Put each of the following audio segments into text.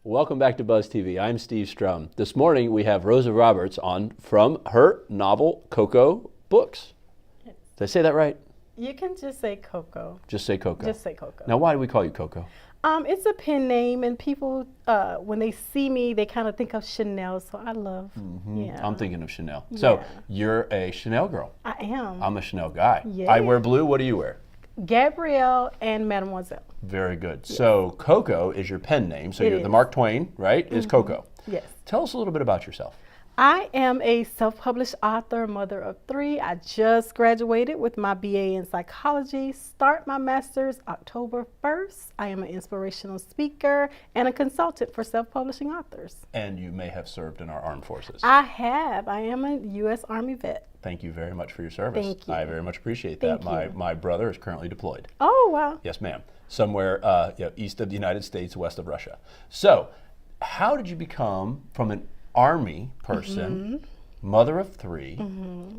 Welcome back to Buzz TV. I'm Steve Strum. This morning we have Rosa Roberts on from her novel Coco books. Did I say that right? You can just say Coco. Just say Coco. Just say Coco. Now, why do we call you Coco? It's a pen name, and people, when they see me, they kind of think of Chanel, so I love, yeah. I'm thinking of Chanel. Yeah. So, you're a Chanel girl. I am. I'm a Chanel guy. Yeah. I wear blue. What do you wear? Gabrielle and Mademoiselle. Very good. Yes. So, Coco is your pen name. So, you're the Mark Twain, right? Is Coco. Yes. Tell us a little bit about yourself. I am a self-published author, mother of 3. I just graduated with my BA in psychology, start my master's October 1st. I am an inspirational speaker and a consultant for self-publishing authors. And you may have served in our armed forces. I have. I am a U.S. Army vet. Thank you very much for your service. Thank you. I very much appreciate that. My brother is currently deployed. Oh, wow. Yes, ma'am. Somewhere east of the United States, west of Russia. So, how did you become from an Army person, mother of 3,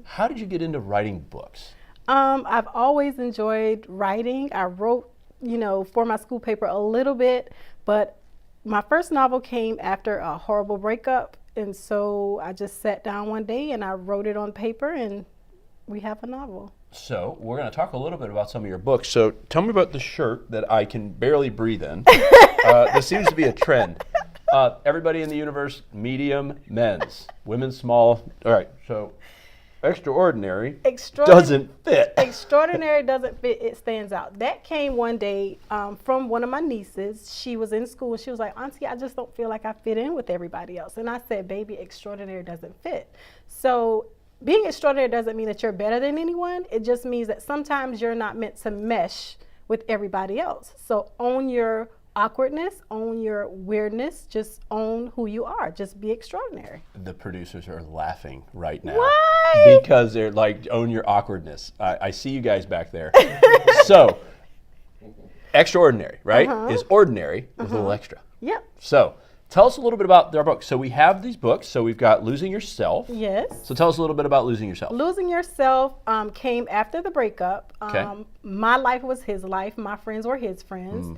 how did you get into writing books? I've always enjoyed writing. I wrote, for my school paper a little bit, but my first novel came after a horrible breakup. And so I just sat down one day and I wrote it on paper, and we have a novel. So we're going to talk a little bit about some of your books. So tell me about the shirt that I can barely breathe in. This seems to be a trend. Everybody in the universe, medium, men's, women's, small. All right, so extraordinary doesn't fit. Extraordinary doesn't fit. It stands out. That came one day from one of my nieces. She was in school. She was like, Auntie, I just don't feel like I fit in with everybody else. And I said, baby, extraordinary doesn't fit. So being extraordinary doesn't mean that you're better than anyone. It just means that sometimes you're not meant to mesh with everybody else. So own your awkwardness, own your weirdness, just own who you are. Just be extraordinary. The producers are laughing right now. Why? Because they're like, own your awkwardness. I see you guys back there. So, extraordinary, right, is ordinary with a little extra. Yep. So, tell us a little bit about our books. So we have these books. So we've got Losing Yourself. Yes. So tell us a little bit about Losing Yourself. Losing Yourself came after the breakup. My life was his life. My friends were his friends.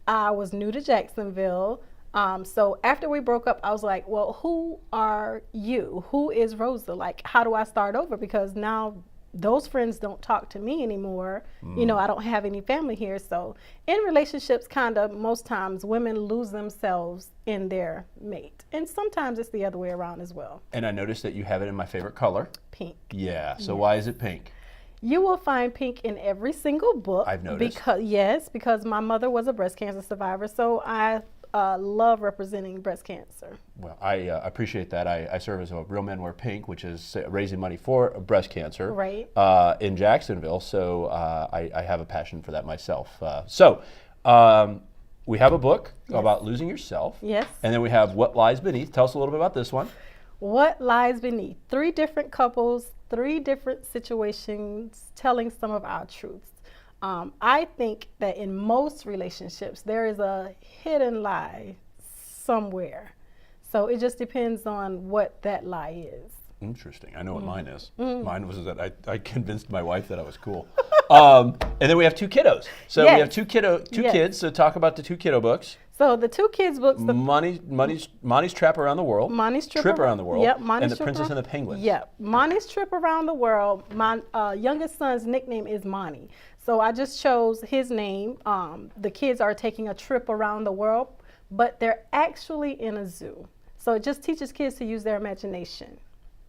I was new to Jacksonville. So after we broke up, I was like, well, who are you? Who is Rosa? Like, how do I start over? Because now those friends don't talk to me anymore. I don't have any family here. So in relationships, kind of most times women lose themselves in their mate. And sometimes it's the other way around as well. And I noticed that you have it in my favorite color. Pink. Yeah. So why is it pink? You will find pink in every single book. I've noticed. Because my mother was a breast cancer survivor, so I love representing breast cancer. Well, I appreciate that. I serve as a Real Men Wear Pink, which is raising money for breast cancer in Jacksonville, so I have a passion for that myself. We have a book about losing yourself. Yes. And then we have What Lies Beneath. Tell us a little bit about this one. What Lies Beneath. 3 different couples, 3 different situations, telling some of our truths. I think that in most relationships, there is a hidden lie somewhere. So it just depends on what that lie is. Interesting. I know what mine is. Mine was that I convinced my wife that I was cool. And then we have 2 kiddos. So we have two kids. So talk about the 2 kiddo books. So the 2 kids books. Monty's Trip Around the World. Monty's Trip Around the World. Yep. And The Princess and the Penguins. Yep. Monty's Trip Around the World. My youngest son's nickname is Monty. So I just chose his name. The kids are taking a trip around the world, but they're actually in a zoo. So it just teaches kids to use their imagination.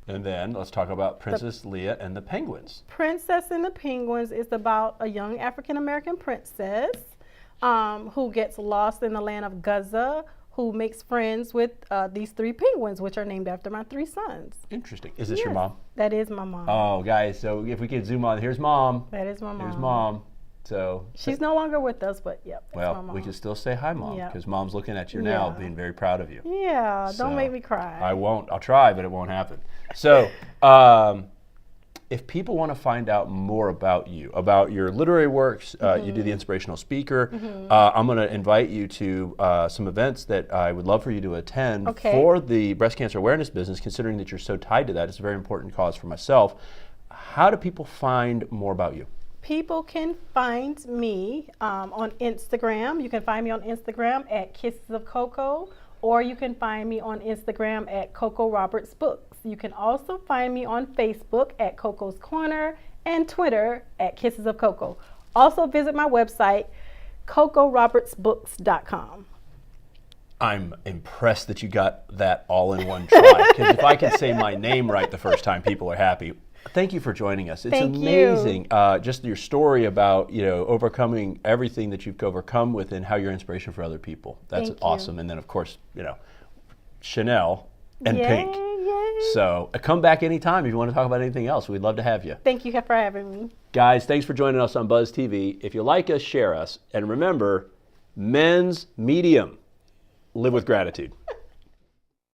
And then let's talk about Princess Leia and the Penguins. Princess and the Penguins is about a young African-American princess who gets lost in the land of Gaza, who makes friends with these 3 penguins, which are named after my 3 sons. Interesting. Is this your mom? That is my mom. Oh, guys, so if we could zoom on, here's Mom. That is my mom. Here's Mom. So she's no longer with us, but yep. Well, my mom. we can still say hi, Mom, because Mom's looking at you now, being very proud of you. Yeah, don't make me cry. I won't. I'll try, but it won't happen. So, if people want to find out more about you, about your literary works, you do the inspirational speaker. I'm going to invite you to some events that I would love for you to attend for the breast cancer awareness business, considering that you're so tied to that. It's a very important cause for myself. How do people find more about you? People can find me on Instagram. You can find me on Instagram at Kisses of Coco, or you can find me on Instagram at Coco Roberts Books. You can also find me on Facebook at Coco's Corner and Twitter at Kisses of Coco. Also visit my website, cocorobertsbooks.com. I'm impressed that you got that all in one try, because if I can say my name right the first time, people are happy. Thank you for joining us. It's amazing, just your story about, you know, overcoming everything that you've overcome with and how you're inspiration for other people. That's awesome. And then, of course, you know, Chanel and Pink. Yay. So come back anytime if you want to talk about anything else. We'd love to have you. Thank you for having me. Guys, thanks for joining us on Buzz TV. If you like us, share us. And remember, men's medium. Live with gratitude.